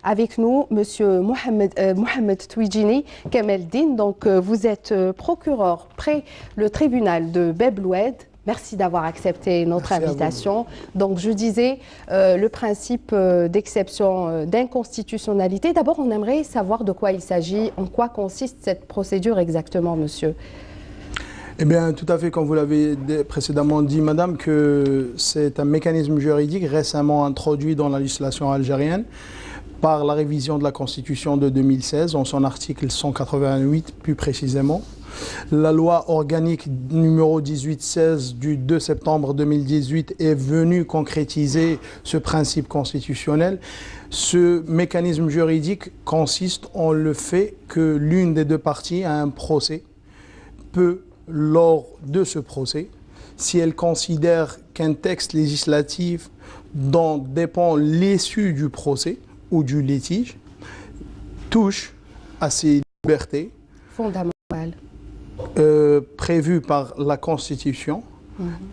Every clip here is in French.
avec nous Monsieur Mohamed Touidjini Kameldine. Donc, vous êtes procureur près le tribunal de Bab el-Oued. Merci d'avoir accepté notre invitation. Donc, je disais, le principe d'exception d'inconstitutionnalité. D'abord, on aimerait savoir de quoi il s'agit, en quoi consiste cette procédure exactement, monsieur. Eh bien, tout à fait, comme vous l'avez précédemment dit, madame, que c'est un mécanisme juridique récemment introduit dans la législation algérienne par la révision de la Constitution de 2016, en son article 188 plus précisément. La loi organique numéro 1816 du 2 septembre 2018 est venue concrétiser ce principe constitutionnel. Ce mécanisme juridique consiste en le fait que l'une des deux parties à un procès peut, lors de ce procès, si elle considère qu'un texte législatif dont dépend l'issue du procès ou du litige touche à ses libertés fondamentales prévues par la Constitution,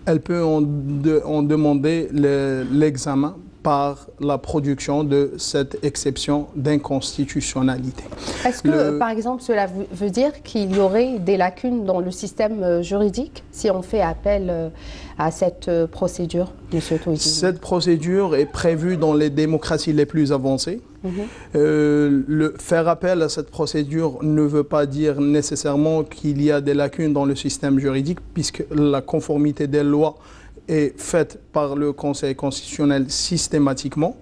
elle peut en demander l'examen par la production de cette exception d'inconstitutionnalité. Est-ce que, par exemple, cela veut dire qu'il y aurait des lacunes dans le système juridique si on fait appel à cette procédure, M. Touidjini? Cette procédure est prévue dans les démocraties les plus avancées. Faire appel à cette procédure ne veut pas dire nécessairement qu'il y a des lacunes dans le système juridique, puisque la conformité des lois est faite par le Conseil constitutionnel systématiquement.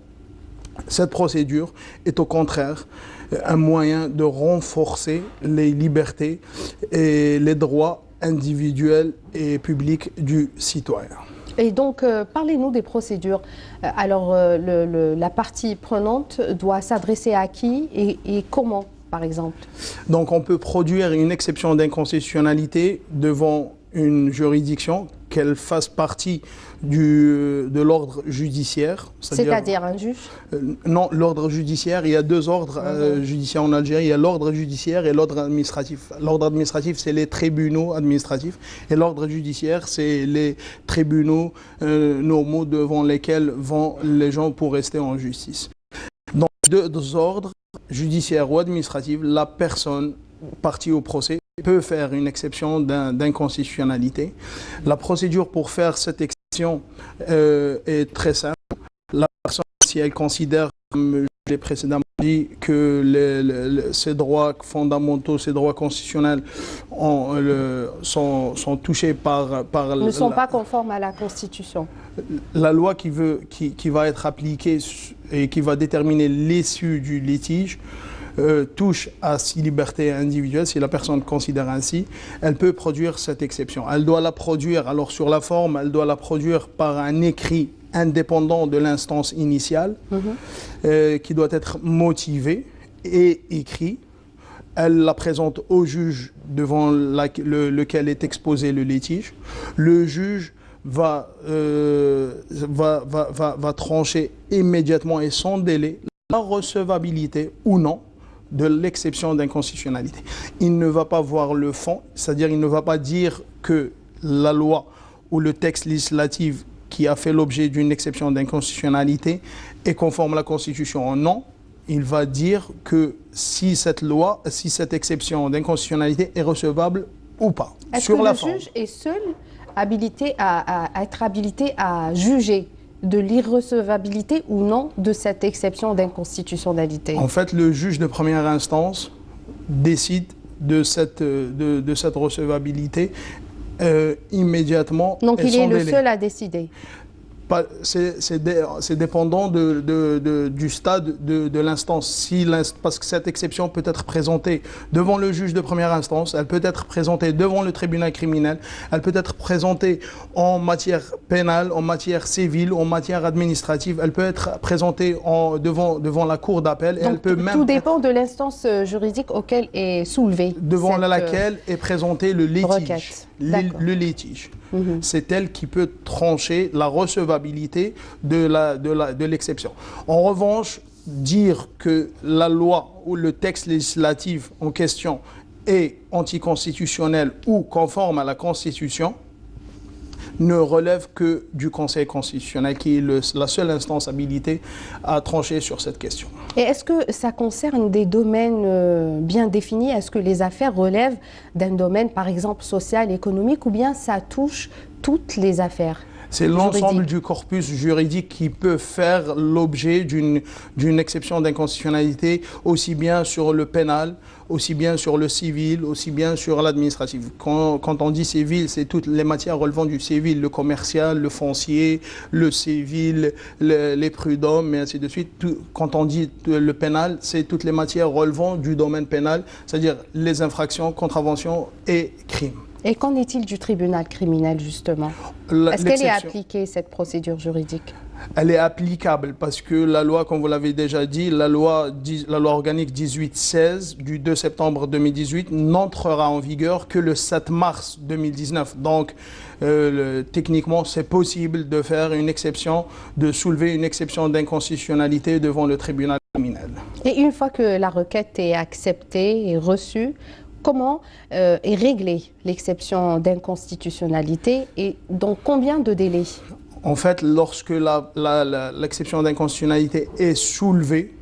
Cette procédure est au contraire un moyen de renforcer les libertés et les droits individuels et publics du citoyen. Et donc, parlez-nous des procédures. Alors, la partie prenante doit s'adresser à qui et comment, par exemple? Donc, on peut produire une exception d'inconstitutionnalité devant une juridiction, qu'elle fasse partie de l'ordre judiciaire. C'est-à-dire un juge? Non, l'ordre judiciaire, il y a deux ordres judiciaires en Algérie. Il y a l'ordre judiciaire et l'ordre administratif. L'ordre administratif, c'est les tribunaux administratifs. Et l'ordre judiciaire, c'est les tribunaux normaux devant lesquels vont les gens pour rester en justice. Dans les deux ordres, judiciaire ou administratif, la personne partie au procès peut faire une exception d'inconstitutionnalité. La procédure pour faire cette exception est très simple. La personne, si elle considère, comme je l'ai précédemment dit, que ses droits fondamentaux, ses droits constitutionnels sont touchés par ne sont pas conformes à la Constitution. La loi qui va être appliquée et qui va déterminer l'issue du litige touche à ses libertés individuelles, si la personne considère ainsi, elle peut produire cette exception. Elle doit la produire, alors sur la forme, elle doit la produire par un écrit indépendant de l'instance initiale, qui doit être motivé et écrit. Elle la présente au juge devant lequel est exposé le litige. Le juge va trancher immédiatement et sans délai la recevabilité ou non de l'exception d'inconstitutionnalité. Il ne va pas voir le fond, c'est-à-dire il ne va pas dire que la loi ou le texte législatif qui a fait l'objet d'une exception d'inconstitutionnalité est conforme à la Constitution. Non, il va dire que si cette loi, si cette exception d'inconstitutionnalité est recevable ou pas. Est-ce que le juge est seul habilité à être habilité à juger de l'irrecevabilité ou non de cette exception d'inconstitutionnalité? En fait, le juge de première instance décide de cette recevabilité immédiatement. Donc il est le seul à décider? C'est dépendant du stade de l'instance. Parce que cette exception peut être présentée devant le juge de première instance, elle peut être présentée devant le tribunal criminel, elle peut être présentée en matière pénale, en matière civile, en matière administrative, elle peut être présentée devant la cour d'appel. Tout dépend de l'instance juridique auquel est soulevée. Devant laquelle est présenté le litige. Le litige. C'est elle qui peut trancher la recevabilité de l'exception. En revanche, dire que la loi ou le texte législatif en question est anticonstitutionnel ou conforme à la Constitution ne relève que du Conseil constitutionnel, qui est la seule instance habilitée à trancher sur cette question. Et est-ce que ça concerne des domaines bien définis? Est-ce que les affaires relèvent d'un domaine, par exemple, social, économique, ou bien ça touche toutes les affaires? C'est l'ensemble du corpus juridique qui peut faire l'objet d'une exception d'inconstitutionnalité, aussi bien sur le pénal, aussi bien sur le civil, aussi bien sur l'administratif. Quand on dit civil, c'est toutes les matières relevant du civil, le commercial, le foncier, le civil, les prud'hommes, et ainsi de suite. Quand on dit le pénal, c'est toutes les matières relevant du domaine pénal, c'est-à-dire les infractions, contraventions et crimes. Et qu'en est-il du tribunal criminel, justement? Est-ce qu'elle est appliquée, cette procédure juridique? Elle est applicable parce que la loi, comme vous l'avez déjà dit, la loi organique 1816 du 2 septembre 2018 n'entrera en vigueur que le 7 mars 2019. Donc, techniquement, c'est possible de faire une exception, de soulever une exception d'inconstitutionnalité devant le tribunal criminel. Et une fois que la requête est acceptée et reçue, comment est réglée l'exception d'inconstitutionnalité et dans combien de délais? En fait, lorsque l'exception d'inconstitutionnalité est soulevée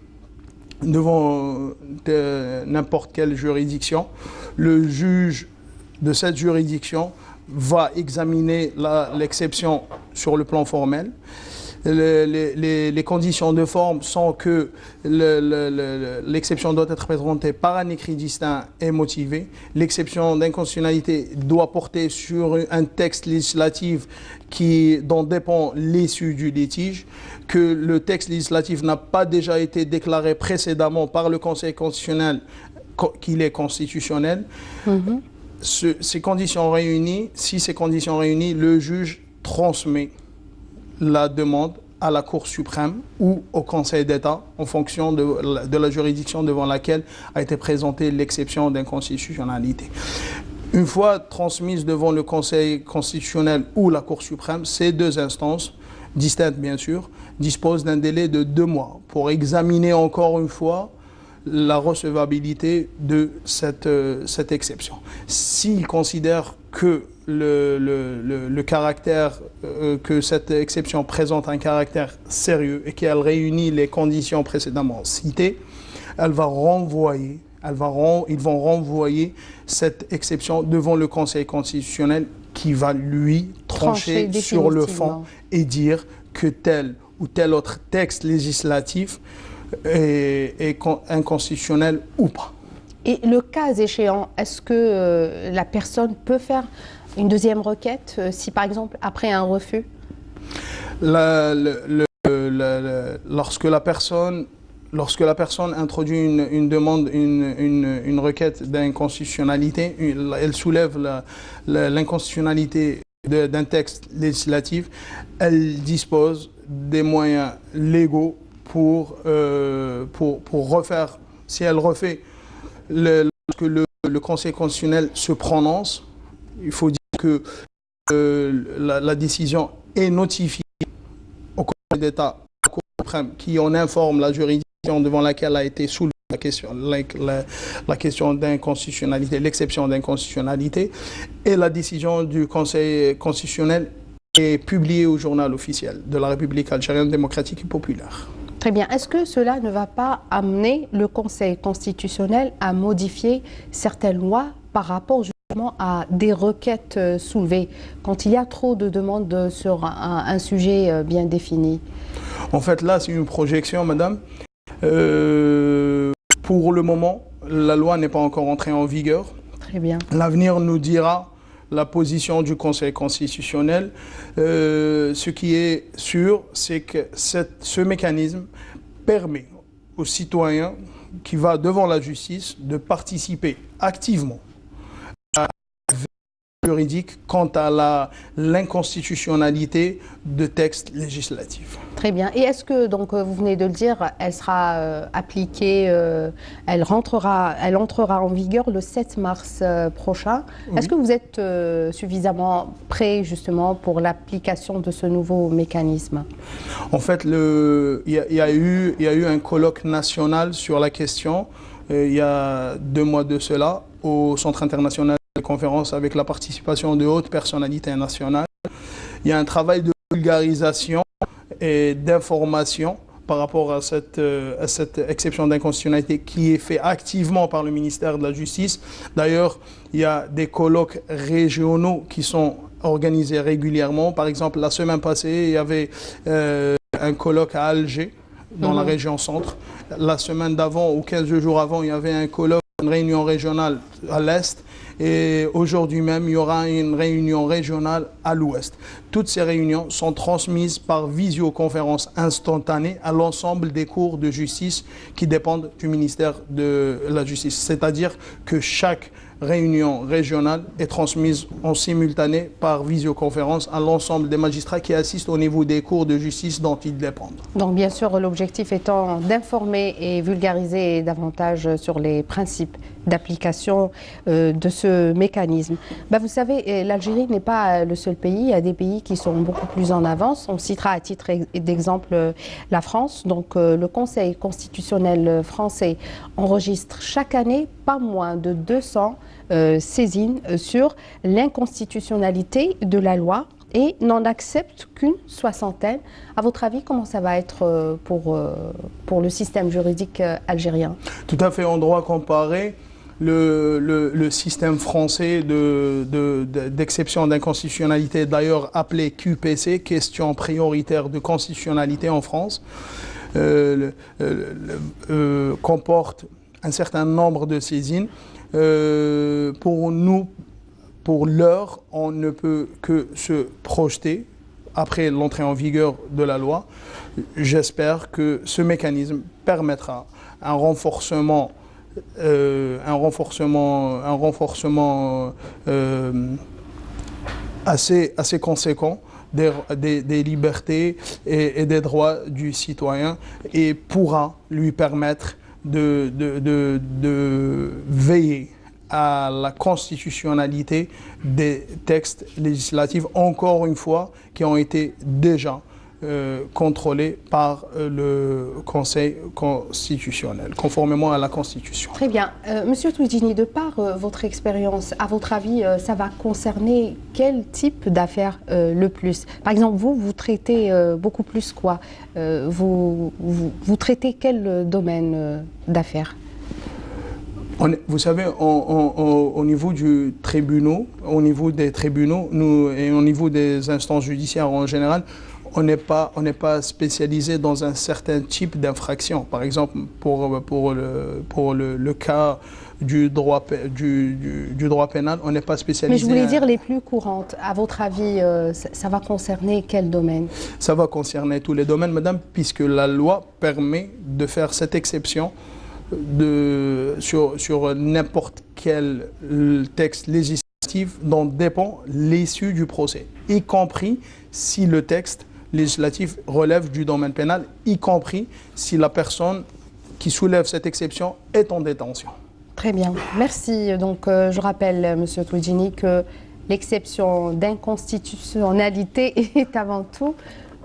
devant n'importe quelle juridiction, le juge de cette juridiction va examiner l'exception sur le plan formel. Les conditions de forme sont que l'exception doit être présentée par un écrit distinct et motivé. L'exception d'inconstitutionnalité doit porter sur un texte législatif dont dépend l'issue du litige, que le texte législatif n'a pas déjà été déclaré précédemment par le Conseil constitutionnel qu'il est constitutionnel. Ces conditions réunies, si ces conditions réunies, le juge transmet la demande à la Cour suprême ou au Conseil d'État en fonction de la juridiction devant laquelle a été présentée l'exception d'inconstitutionnalité. Une fois transmise devant le Conseil constitutionnel ou la Cour suprême, ces deux instances, distinctes bien sûr, disposent d'un délai de 2 mois pour examiner encore une fois la recevabilité de cette exception. S'ils considèrent que le caractère, que cette exception présente un caractère sérieux et qu'elle réunit les conditions précédemment citées, ils vont renvoyer cette exception devant le Conseil constitutionnel qui va lui trancher sur le fond et dire que tel ou tel autre texte législatif est inconstitutionnel ou pas. Et le cas échéant, est-ce que la personne peut faire une deuxième requête si par exemple après un refus? Lorsque la personne introduit une demande, une requête d'inconstitutionnalité, elle soulève l'inconstitutionnalité d'un texte législatif, elle dispose des moyens légaux pour refaire, si elle refait, lorsque le Conseil constitutionnel se prononce, il faut dire que la décision est notifiée au Conseil d'État, à la Cour suprême, qui en informe la juridiction devant laquelle a été soulevée la question d'inconstitutionnalité, l'exception d'inconstitutionnalité, et la décision du Conseil constitutionnel est publiée au journal officiel de la République algérienne démocratique et populaire. Très bien. Est-ce que cela ne va pas amener le Conseil constitutionnel à modifier certaines lois par rapport justement à des requêtes soulevées quand il y a trop de demandes sur un sujet bien défini? En fait, là, c'est une projection, madame. Pour le moment, la loi n'est pas encore entrée en vigueur. Très bien. L'avenir nous dira la position du Conseil constitutionnel. Ce qui est sûr, c'est que ce mécanisme permet aux citoyens qui va devant la justice de participer activement à la juridique quant à l'inconstitutionnalité de textes législatifs. Très bien. Et est-ce que, donc, vous venez de le dire, elle sera appliquée, elle entrera en vigueur le 7 mars prochain. Oui. Est-ce que vous êtes suffisamment prêt, justement, pour l'application de ce nouveau mécanisme? En fait, il y a eu un colloque national sur la question, il y a 2 mois de cela, au Centre international de conférences avec la participation de hautes personnalités nationales. Il y a un travail de vulgarisation et d'information par rapport à cette exception d'inconstitutionnalité qui est faite activement par le ministère de la Justice. D'ailleurs, il y a des colloques régionaux qui sont organisés régulièrement. Par exemple, la semaine passée, il y avait un colloque à Alger, dans la région centre. La semaine d'avant, ou 15 jours avant, il y avait un colloque, une réunion régionale à l'Est. Et aujourd'hui même, il y aura une réunion régionale à l'Ouest. Toutes ces réunions sont transmises par visioconférence instantanée à l'ensemble des cours de justice qui dépendent du ministère de la Justice. C'est-à-dire que chaque réunion régionale est transmise en simultané par visioconférence à l'ensemble des magistrats qui assistent au niveau des cours de justice dont ils dépendent. Donc bien sûr, l'objectif étant d'informer et vulgariser davantage sur les principes d'application de ce mécanisme. Vous savez, l'Algérie n'est pas le seul pays, il y a des pays qui sont beaucoup plus en avance. On citera à titre d'exemple la France. Donc le Conseil constitutionnel français enregistre chaque année pas moins de 200 saisines sur l'inconstitutionnalité de la loi et n'en accepte qu'une soixantaine. À votre avis, comment ça va être pour le système juridique algérien? Tout à fait, en droit comparé, le système français d'exception d'inconstitutionnalité, d'ailleurs appelé QPC, question prioritaire de constitutionnalité en France, comporte un certain nombre de saisines. Pour nous, pour l'heure, on ne peut que se projeter après l'entrée en vigueur de la loi. J'espère que ce mécanisme permettra un renforcement assez conséquent des libertés et des droits du citoyen et pourra lui permettre de veiller à la constitutionnalité des textes législatifs, encore une fois, qui ont été déjà contrôlés par le Conseil constitutionnel, conformément à la Constitution. Très bien. Monsieur Touidjini, de par votre expérience, à votre avis, ça va concerner quel type d'affaires le plus? Par exemple, vous traitez beaucoup plus quoi? Vous traitez quel domaine d'affaires? Vous savez, au niveau des tribunaux, nous, et au niveau des instances judiciaires en général, on n'est pas spécialisé dans un certain type d'infraction. Par exemple, pour le cas du droit pénal, on n'est pas spécialisé. Mais je voulais dire les plus courantes. À votre avis, ça va concerner quel domaine? Ça va concerner tous les domaines, madame, puisque la loi permet de faire cette exception sur n'importe quel texte législatif dont dépend l'issue du procès, y compris si le texte législatif relève du domaine pénal, y compris si la personne qui soulève cette exception est en détention. Très bien, merci. Donc je rappelle, Monsieur Touidjini, que l'exception d'inconstitutionnalité est avant tout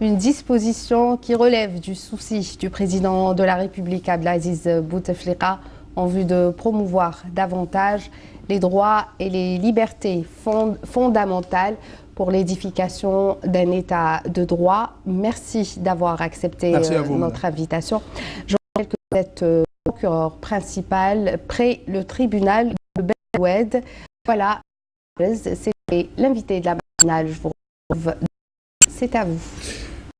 une disposition qui relève du souci du président de la République, Abdelaziz Bouteflika, en vue de promouvoir davantage les droits et les libertés fondamentales pour l'édification d'un État de droit. Merci d'avoir accepté notre invitation. Je rappelle que vous êtes procureur principal près le tribunal de Bel-Oued. Voilà, c'était l'invité de la matinale. Je vous retrouve. C'est à vous.